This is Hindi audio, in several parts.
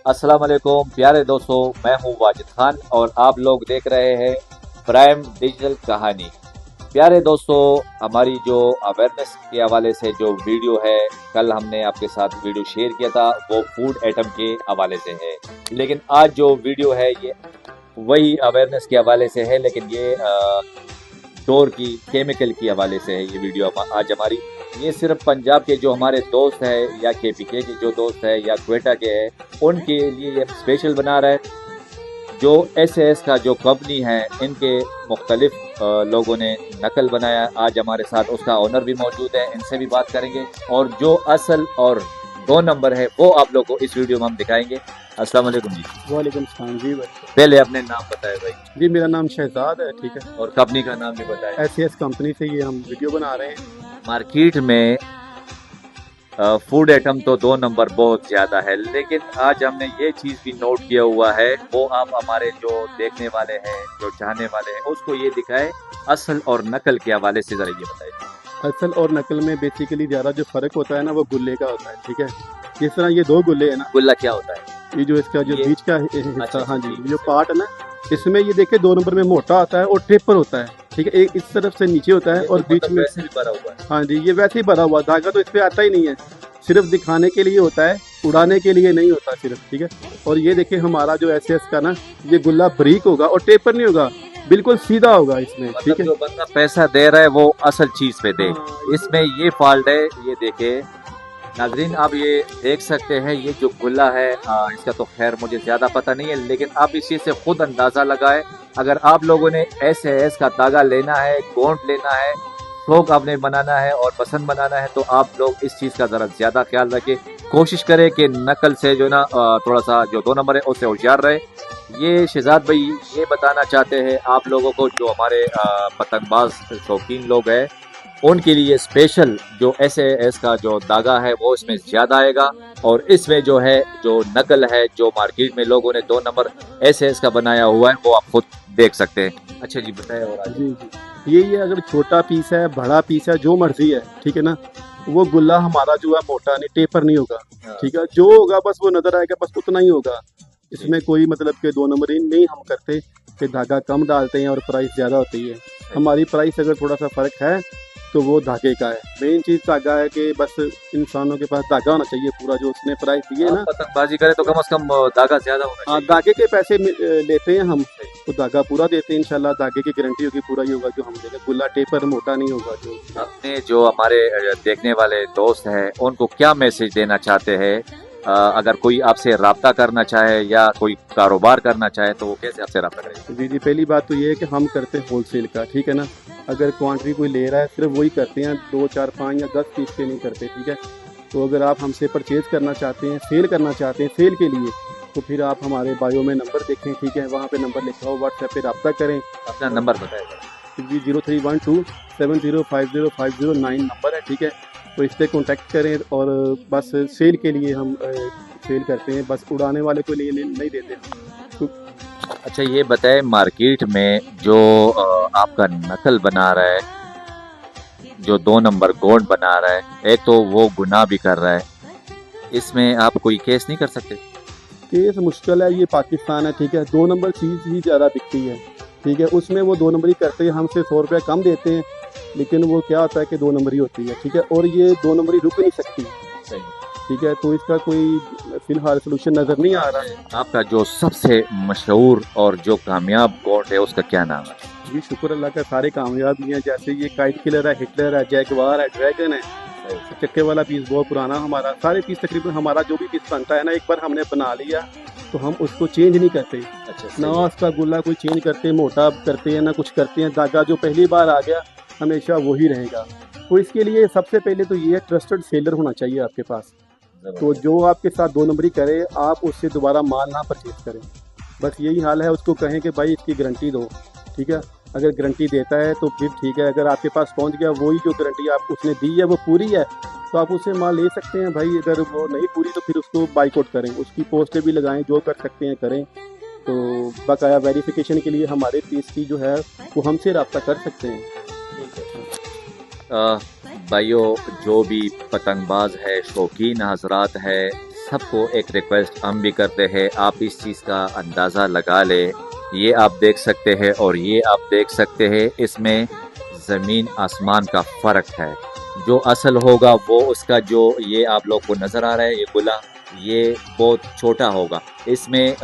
अस्सलाम वालेकुम प्यारे दोस्तों, मैं हूं वाजिद खान और आप लोग देख रहे हैं प्राइम डिजिटल कहानी। प्यारे दोस्तों, हमारी जो अवेयरनेस के हवाले से जो वीडियो है, कल हमने आपके साथ वीडियो शेयर किया था, वो फूड आइटम के हवाले से है। लेकिन आज जो वीडियो है ये वही अवेयरनेस के हवाले से है, लेकिन ये डोर की केमिकल की हवाले से है। ये वीडियो आज हमारी ये सिर्फ पंजाब के जो हमारे दोस्त हैं या केपीके के जो दोस्त हैं या क्वेटा के हैं उनके लिए ये स्पेशल बना रहा है। जो एसएएस का जो कंपनी है इनके मुख्तलिफ लोगों ने नकल बनाया। आज हमारे साथ उसका ओनर भी मौजूद है, इनसे भी बात करेंगे और जो असल और 2 नंबर है वो आप लोग को इस वीडियो में हम दिखाएंगे। अस्सलाम वालेकुम जी। वालेकुम सलाम जी भाई। पहले अपने नाम बताए भाई। जी मेरा नाम शहजाद है, ठीक है। और कंपनी का नाम भी बताए। एसएएस कंपनी से ये हम वीडियो बना रहे हैं। मार्केट में फूड आइटम तो 2 नंबर बहुत ज़्यादा है, लेकिन आज हमने ये चीज़ भी नोट किया हुआ है, वो आप हमारे जो देखने वाले हैं, जो चाहने वाले हैं, उसको ये दिखाए असल और नकल के हवाले से ज़रा ये बताइए। असल और नकल में बेसिकली ज़्यादा जो फ़र्क होता है ना, वो गुल्ले का होता है, ठीक है। जिस तरह ये 2 गुल्ले हैं ना, गुल्ला क्या होता है? ये जो इसका जो बीच का हिस्सा, अच्छा, हाँ जी, ठीक जो है। पार्ट है ना, इसमें ये देखिए 2 नंबर में मोटा होता है और टेपर होता है, ठीक है। एक इस तरफ से नीचे होता है और बीच में वैसे भी भरा हुआ है। हाँ जी, ये वैसे ही भरा हुआ, धागा तो इस पे आता ही नहीं है, सिर्फ दिखाने के लिए होता है, उड़ाने के लिए नहीं होता सिर्फ, ठीक है। और ये देखिए हमारा जो एसएएस का ना, ये गुल्ला बारीक होगा और टेपर नहीं होगा, बिल्कुल सीधा होगा इसमें, ठीक मतलब है। जो बंदा पैसा दे रहा है वो असल चीज़ पे दे, हाँ, इसमें ये फॉल्ट है। ये देखिए नाजरीन, आप ये देख सकते हैं, ये जो गुल्ला है इसका तो खैर मुझे ज़्यादा पता नहीं है, लेकिन आप इसी से खुद अंदाज़ा लगाए। अगर आप लोगों ने एसएएस का धागा लेना है, गोंद लेना है, शौक आपने बनाना है और पसंद बनाना है, तो आप लोग इस चीज़ का ज़रा ज़्यादा ख्याल रखें। कोशिश करें कि नकल से जो ना थोड़ा सा जो 2 नंबर है उससे होशियार रहे। ये शहजाद भाई ये बताना चाहते हैं आप लोगों को, जो हमारे पतंगबाज शौकीन लोग हैं उनके लिए स्पेशल जो एसएएस का जो धागा है वो इसमें ज़्यादा आएगा, और इसमें जो है जो नकल है जो मार्केट में लोगों ने 2 नंबर एसएएस का बनाया हुआ है वो आप खुद देख सकते हैं। अच्छा जी, बताएं और आगे। जी जी, ये अगर छोटा पीस है, बड़ा पीस है, जो मर्जी है, ठीक है ना, वो गुल्ला हमारा जो है मोटा नहीं, टेपर नहीं होगा, ठीक है। जो होगा बस वो नजर आएगा, बस उतना ही होगा। इसमें कोई मतलब के 2 नंबरी नहीं हम करते कि धागा कम डालते हैं और प्राइस ज़्यादा होती है। हमारी प्राइस अगर थोड़ा सा फ़र्क है तो वो धागे का है। मेन चीज़ धागा है कि बस इंसानों के पास धागा होना चाहिए पूरा, जो उसने प्राइस दिए ना। पतंगबाजी करें तो कम से कम धागा ज़्यादा होना हाँ, चाहिए। धागे के पैसे लेते हैं हम, तो धागा पूरा देते हैं, इंशाल्लाह धागे की गारंटी होगी, पूरा ही होगा जो हम देंगे। गुल्ला टेपर मोटा नहीं होगा। जो अपने जो हमारे देखने वाले दोस्त हैं उनको क्या मैसेज देना चाहते हैं? अगर कोई आपसे रब्ता करना चाहे या कोई कारोबार करना चाहे तो वो कैसे आपसे रब्ता करेगा? जी जी, पहली बात तो ये है कि हम करते हैं होलसेल का, ठीक है ना। अगर क्वांटिटी कोई ले रहा है सिर्फ वही करते हैं, 2, 4, 5 या 10 पीस के नहीं करते, ठीक है। तो अगर आप हमसे परचेज़ करना चाहते हैं, सेल करना चाहते हैं, सेल के लिए, तो फिर आप हमारे बायो में नंबर देखें, ठीक है, वहाँ पे नंबर लिखा हो, व्हाट्सएप पे रब्ता करें। अपना नंबर बताएगा जी 031270505009 नंबर है, ठीक है। तो इस पर कॉन्टैक्ट करें और बस सेल के लिए हम सेल करते हैं, बस उड़ाने वाले को लिए नहीं देते हम। अच्छा ये बताएं, मार्केट में जो आपका नकल बना रहा है, जो 2 नंबर गोल्ड बना रहा है, एक तो वो गुनाह भी कर रहा है, इसमें आप कोई केस नहीं कर सकते? केस मुश्किल है, ये पाकिस्तान है, ठीक है। 2 नंबर चीज़ ही ज़्यादा बिकती है, ठीक है। उसमें वो 2 नंबर ही करते हैं, हमसे 100 रुपये कम देते हैं, लेकिन वो क्या होता है कि 2 नंबर ही होती है, ठीक है। और ये 2 नंबर ही रुक नहीं सकती, ठीक है। तो इसका कोई फिलहाल सोल्यूशन नज़र नहीं आ रहा है। आपका जो सबसे मशहूर और जो कामयाब गोल्ड है उसका क्या नाम है? जी शुक्र अल्लाह का, सारे कामयाब ही हैं। जैसे ये काइट किलर है, हिटलर है, जैगवार है, ड्रैगन है। चक्के वाला पीस बहुत पुराना हमारा, सारे पीस तकरीबन हमारा जो भी पीस बनता है ना, एक बार हमने बना लिया तो हम उसको चेंज नहीं करते। ना उसका गुल्ला कोई चेंज करते, मोटा करते हैं ना कुछ करते हैं। धागा जो पहली बार आ गया हमेशा वही रहेगा। तो इसके लिए सबसे पहले तो ये ट्रस्टेड सेलर होना चाहिए आपके पास। तो जो आपके साथ 2 नंबरी करे, आप उससे दोबारा माल ना परचेज करें, बस यही हाल है। उसको कहें कि भाई इसकी गारंटी दो, ठीक है। अगर गारंटी देता है तो फिर ठीक है, अगर आपके पास पहुंच गया वही जो गारंटी आप उसने दी है वो पूरी है तो आप उससे माल ले सकते हैं भाई। अगर वो नहीं पूरी तो फिर उसको बाइकआउट करें, उसकी पोस्टें भी लगाएं, जो कर सकते हैं करें। तो बकाया वेरिफिकेशन के लिए हमारे पीस की जो है वो हमसे रब्ता कर सकते हैं। भाइयों, जो भी पतंगबाज है, शौकीन हजरात है, सबको एक रिक्वेस्ट हम भी करते हैं, आप इस चीज़ का अंदाज़ा लगा ले। ये आप देख सकते हैं और ये आप देख सकते हैं, इसमें ज़मीन आसमान का फ़र्क है। जो असल होगा वो उसका जो ये आप लोग को नज़र आ रहा है ये गुला, ये बहुत छोटा होगा। इसमें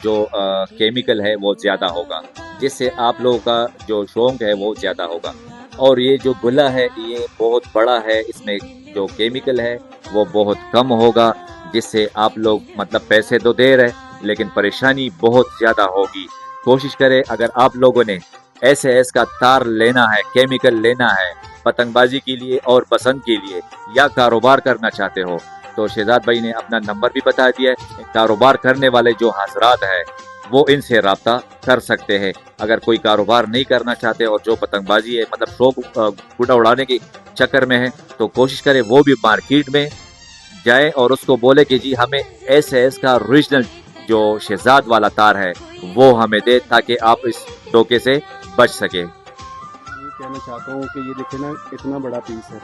जो केमिकल है वो ज़्यादा होगा, जिससे आप लोगों का जो शौक है वो ज़्यादा होगा। और ये जो गुला है ये बहुत बड़ा है, इसमें जो केमिकल है वो बहुत कम होगा, जिससे आप लोग मतलब पैसे तो दे रहे लेकिन परेशानी बहुत ज़्यादा होगी। कोशिश करें, अगर आप लोगों ने एसएएस का तार लेना है, केमिकल लेना है पतंगबाजी के लिए और पसंद के लिए, या कारोबार करना चाहते हो, तो शहजाद भाई ने अपना नंबर भी बता दिया है। कारोबार करने वाले जो हजरात हैं वो इनसे रब्ता कर सकते हैं। अगर कोई कारोबार नहीं करना चाहते और जो पतंगबाजी है मतलब शौक गुड्डा उड़ाने के चक्कर में है, तो कोशिश करें वो भी मार्केट में जाए और उसको बोले कि जी हमें एसएएस का ओरिजिनल जो शहजाद वाला तार है वो हमें दे, ताकि आप इस धोखे से बच सके। ये कहना चाहता हूँ कि ये देखे ना, इतना बड़ा पीस है,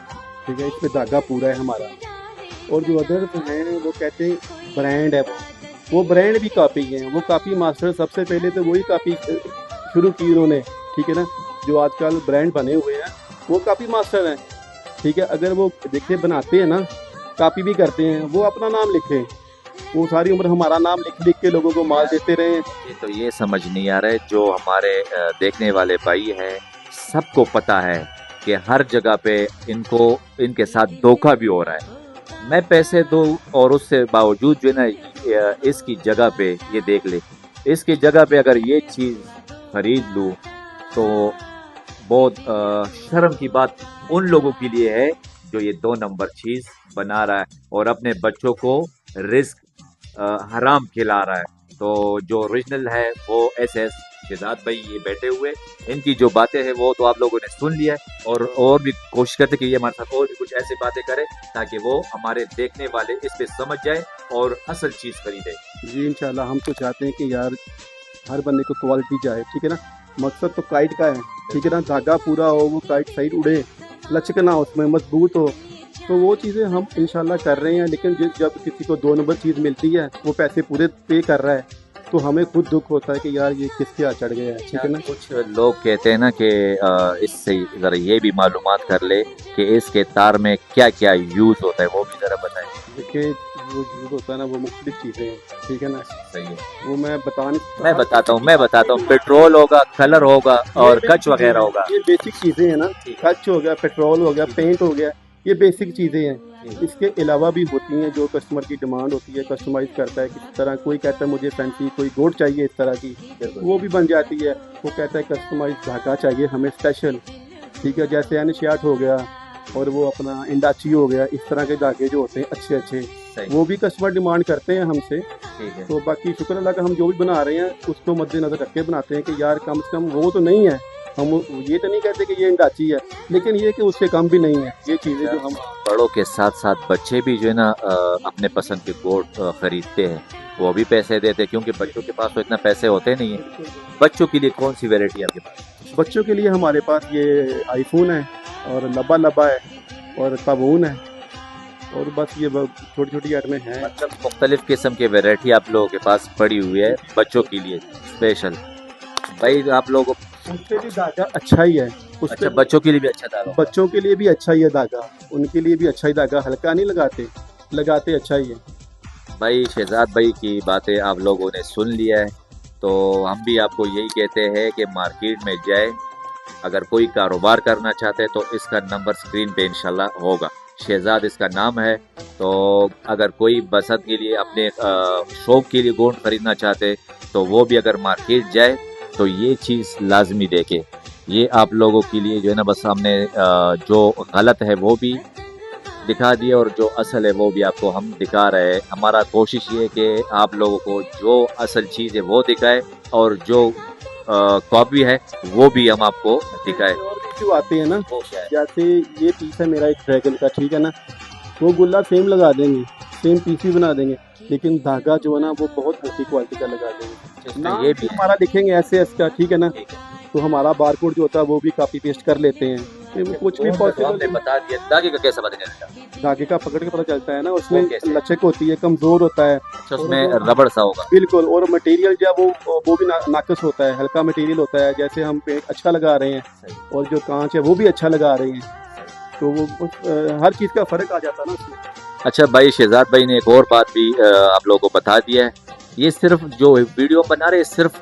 ठीक है, इस पे धागा पूरा है हमारा। और जो अदर हैं वो कहते हैं ब्रांड है, वो ब्रांड भी काफ़ी है। वो काफ़ी मास्टर सबसे पहले तो वही काफ़ी शुरू की उन्होंने, ठीक है ना। जो आजकल ब्रांड बने हुए हैं वो काफ़ी मास्टर हैं, ठीक है। अगर वो देखे बनाते हैं ना, कापी भी करते हैं, वो अपना नाम लिखे, वो सारी उम्र हमारा नाम लिख लिख के लोगों को माल देते रहे। तो ये समझ नहीं आ रहा है, जो हमारे देखने वाले भाई हैं सबको पता है कि हर जगह पे इनको इनके साथ धोखा भी हो रहा है। मैं पैसे दूं और उससे बावजूद जो है ना इसकी जगह पे ये देख ले, इसकी जगह पे अगर ये चीज़ खरीद लूँ तो बहुत शर्म की बात उन लोगों के लिए है जो ये 2 नंबर चीज़ बना रहा है और अपने बच्चों को रिस्क हराम खिला रहा है। तो जो ओरिजिनल है वो एसएस शहजाद भाई ये बैठे हुए, इनकी जो बातें हैं वो तो आप लोगों ने सुन लिया है, और भी कोशिश करते कि ये हमारे साथ और भी कुछ ऐसी बातें करे ताकि वो हमारे देखने वाले इस पे समझ जाए और असल चीज़ खरीदे। जी इंशाल्लाह, हम तो चाहते हैं कि यार हर बंदे को क्वालिटी जाए, ठीक है ना। मकसद तो काइट का है, ठीक है ना, धागा पूरा हो, वो काइट सही उड़े, लचकना उसमें मजबूत हो, तो वो चीज़ें हम इंशाल्लाह कर रहे हैं। लेकिन जब किसी को 2 नंबर चीज़ मिलती है, वो पैसे पूरे पे कर रहा है, तो हमें खुद दुख होता है कि यार ये किसके हाथ चढ़ गया है, ठीक है ना। कुछ लोग कहते हैं ना कि इससे ज़रा ये भी मालूमात कर ले कि इसके तार में क्या क्या यूज़ होता है, वो भी ज़रा बताएं। देखिए वो यूज़ होता है ना, वो मुख्तलिफ चीज़ें हैं, ठीक है ना। सही है, वो मैं मैं बताता हूँ। पेट्रोल होगा, कलर होगा और कच वगैरह होगा। ये बेसिक चीज़ें हैं ना, कच हो गया, पेट्रोल हो गया, पेंट हो गया, ये बेसिक चीज़ें हैं। इसके अलावा भी होती हैं जो कस्टमर की डिमांड होती है, कस्टमाइज़ करता है किस तरह। कोई कहता है मुझे फैंसी कोई गोट चाहिए इस तरह की, वो भी बन जाती है। वो कहता है कस्टमाइज धागा चाहिए हमें स्पेशल, ठीक है, जैसे एनशियाट हो गया और वो अपना इंडाची हो गया, इस तरह के धागे जो होते हैं अच्छे अच्छे, वो भी कस्टमर डिमांड करते हैं हमसे। तो बाकी शुक्र अल्लाह का हम जो भी बना रहे हैं उसको मद्देनजर रख के बनाते हैं कि यार कम से कम वो तो नहीं है, हम ये तो नहीं कहते कि ये इंडाची है, लेकिन ये कि उससे कम भी नहीं है। ये चीज़ें जो हम बड़ों के साथ साथ बच्चे भी जो है ना अपने पसंद के गोट खरीदते हैं, वो भी पैसे देते हैं, क्योंकि बच्चों के पास तो इतना पैसे होते नहीं है। बच्चों के लिए कौन सी वैरायटी आपके पास? बच्चों के लिए हमारे पास ये आईफोन है और लबा लबा है और तबून है, और बस ये छोटी छोटी आइटमें हैं। मतलब मुख्तलिफ किस्म की वैरायटी आप लोगों के पास पड़ी हुई है बच्चों के लिए स्पेशल। भाई आप लोगों को उसके भी धागा अच्छा ही है, अच्छा बच्चों के लिए भी अच्छा धागा, बच्चों के लिए भी अच्छा ही है धागा, उनके लिए भी अच्छा ही धागा, हल्का नहीं लगाते अच्छा ही है। भाई शहजाद भाई की बातें आप लोगों ने सुन लिया है, तो हम भी आपको यही कहते हैं कि मार्केट में जाए, अगर कोई कारोबार करना चाहते हैं तो इसका नंबर स्क्रीन पे इंशाल्लाह होगा, शहजाद इसका नाम है। तो अगर कोई बसंत के लिए अपने शौक के लिए गोंद खरीदना चाहते तो वो भी अगर मार्केट जाए तो ये चीज़ लाजमी देखे। ये आप लोगों के लिए जो है ना बस हमने जो गलत है वो भी दिखा दिए और जो असल है वो भी आपको हम दिखा रहे हैं। हमारा कोशिश ये है कि आप लोगों को जो असल चीज़ है वो दिखाए और जो कॉपी है वो भी हम आपको दिखाए। और भी जो आते हैं ना, जैसे ये पीस है मेरा एक ड्रैगन का, ठीक है ना, वो गुल्ला सेम लगा देंगे, सेम पीस भी बना देंगे, लेकिन धागा जो है ना वो बहुत हल्की क्वालिटी का लगा देंगे। नाम ये भी हमारा लिखेंगे एसएएस का, ठीक है ना, तो हमारा बारकोड जो होता है वो भी कॉपी पेस्ट कर लेते हैं। कुछ भी तो हमने पॉसिबल बता दिया, धागे का कैसे पता चलेगा? धागे का पकड़ के पता चलता है ना, वो उसमें कैसे? लचक होती है, कमजोर होता है। अच्छा, उसमें रबड़ सा होगा। बिल्कुल, और मटेरियल जो है वो भी नाकस होता है, हल्का मटेरियल होता है। जैसे हम पेंट अच्छा लगा रहे हैं सही। और जो कांच है वो भी अच्छा लगा रहे हैं, तो हर चीज़ का फ़र्क आ जाता है ना उसमें। अच्छा भाई, शहजाद भाई ने एक और बात भी आप लोगों को बता दिया है। ये सिर्फ जो वीडियो बना रहे, सिर्फ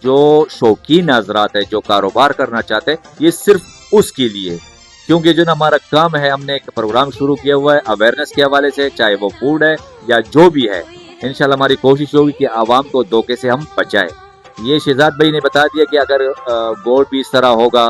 जो शौकीन हजरात है, जो कारोबार करना चाहते हैं, ये सिर्फ उसके लिए है। क्योंकि जो ना हमारा काम है, हमने एक प्रोग्राम शुरू किया हुआ है अवेयरनेस के हवाले से, चाहे वो फूड है या जो भी है। इंशाल्लाह हमारी कोशिश होगी कि आवाम को धोखे से हम बचाएं। ये शहजाद भाई ने बता दिया कि अगर गोल्ड भी इस तरह होगा,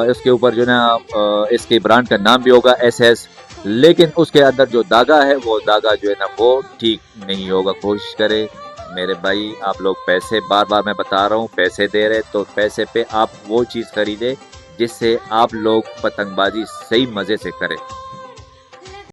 इसके ऊपर जो ना इसके ब्रांड का नाम भी होगा SS, लेकिन उसके अंदर जो धागा है, वो धागा जो है ना वो ठीक नहीं होगा। कोशिश करें मेरे भाई, आप लोग पैसे, बार बार मैं बता रहा हूँ, पैसे दे रहे तो पैसे पे आप वो चीज़ खरीदे जिससे आप लोग पतंगबाजी सही मज़े से करें।